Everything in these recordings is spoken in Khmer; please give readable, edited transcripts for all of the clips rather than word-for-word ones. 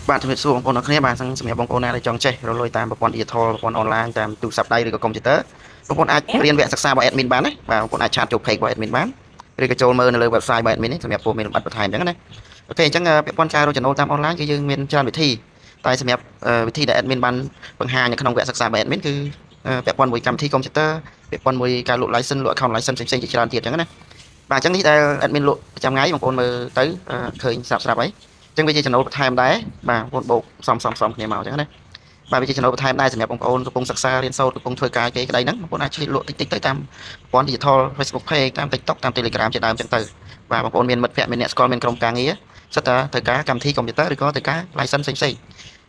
បាទជំរាបសួរបងប្អូនអរគ្នាបាទសម្រាប់បងប្អូនណាដែលចង់ចេះរលួយតាមប្រព័ន្ធ digital ប្រព័ន្ធ online តាមទូរស័ព្ទដៃឬក៏កុំព្យូទ័របងប្អូនអាចរៀនវគ្គសិក្សារបស់ admin បានណាបាទបងប្អូនអាចឆាតចូល page របស់ admin បានឬក៏ចូលមើលនៅលើ website របស់ admin នេះសម្រាប់ពលមានលម្អិតបន្ថែមអញ្ចឹងណាអូខេអញ្ចឹងពាក់ព័ន្ធការរកចំណូលតាម online គឺយើងមានច្រើនវិធីតែសម្រាប់វិធីដែល admin បានបង្ហាញនៅក្នុងវគ្គសិក្សារបស់ admin គឺពាក់ព័ន្ធមួយកម្មវិធីកុំព្យូទ័រពាក់ព័ន្ធមួយការលក់ license លក់ account license ផ្សេងៗជាច្រើនទៀតអញ្ចឹងណាបាទអញ្ចឹងនេះដែល admin លក់ប្រចាំថ្ងៃបងប្អូនមើលទៅឃើញស្រាប់ហើយអញ្ចឹងវាជាចំណូលបន្ថែមដែរបាទបងប្អូនបូកសំគ្នាមកអញ្ចឹងណាបាទវាជាចំណូលបន្ថែមដែរសម្រាប់បងប្អូនកំពុងសិក្សារៀនសូត្រកំពុងធ្វើការគេក្តីហ្នឹងបងប្អូនអាចឆ្លៀតលក់តិចតិចទៅតាមប្រព័ន្ធ digital Facebook page តាម TikTok តាម Telegram ជាដើមអញ្ចឹងទៅបាទបងប្អូនមានមិត្តភ័ក្តិមានអ្នកស្គាល់មានក្រុមការងារសិតតែត្រូវការកម្មវិធីកុំព្យូទ័រឬក៏ត្រូវការ license ផ្សេងៗ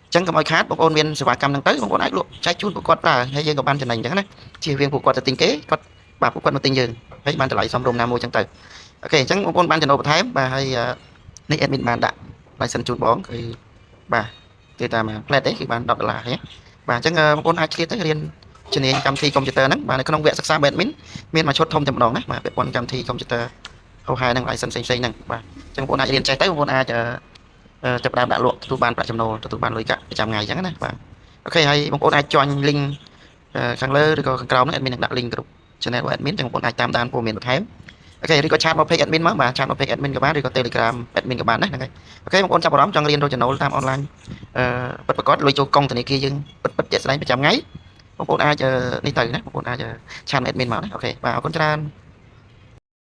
អញ្ចឹងកុំឲ្យខាតបងប្អូនមានសេវាកម្មហ្នឹងទៅបងប្អូនអាចលក់ចែកជូនពួកគាត់ប្រើហើយយើងក៏បានចំណេញអញ្ចឹងណាជៀសវាងពួកគាត់ទៅទិញគេគាត់បាទពួកគាត់មកទិញយើងហើយបានតម្លៃសមរម្យណាមួយអញ្ចឹងទៅអូខេអញ្ចឹងបងប្អូនបានចំណូលបន្ថែមបាទហើយនេះ admin បានដាក់ license ជូនបងគឺបាទគឺតាម plate ទេគឺបាន$10ហ្នឹងបាទអញ្ចឹងបងប្អូនអាចឆ្លៀតទៅរៀនជំនាញកម្មវិធីកុំព្យូទ័រហ្នឹងបាទនៅក្នុងវគ្គសិក្សា admin មានមួយឈុតធំតែម្ដងណាបាទពាក់ព័ន្ធកម្មវិធីកុំព្យូទ័រហៅហែហ្នឹង license ផ្សេងៗហ្នឹងបាទអញ្ចឹងបងប្អូនអាចរៀនចេះទៅបងប្អូនអាចចាប់ផ្ដើមដាក់លក់ទទួលបានប្រាក់ចំណូលទទួលបានលុយកាក់ប្រចាំថ្ងៃអញ្ចឹងណាបាទអូខេហើយបងប្អូនអាច join link ខាងលើឬក៏ខាងក្រោមហ្នឹង admin នឹងដាក់ link គ្រប់ channel របស់ admin អញ្ចឹងបងប្អូនអាចតាមដានព័ត៌មានបន្ថែមអូខេឬក៏ឆាតមក page admin មកបាទឆាតមក page admin ក៏បានឬក៏ Telegram admin ក៏បានដែរហ្នឹងហើយអូខេបងប្អូនចាប់អារម្មណ៍ចង់រៀនរកចំណូលតាម online ពិតប្រាកដលុយចូលកុងធនាគារយើងពិតជាក់ស្ដែងប្រចាំថ្ងៃបងប្អូនអាចនេះទៅណាបងប្អូនអាចឆាត admin មកណាអូខេបាទអរគុណច្រើន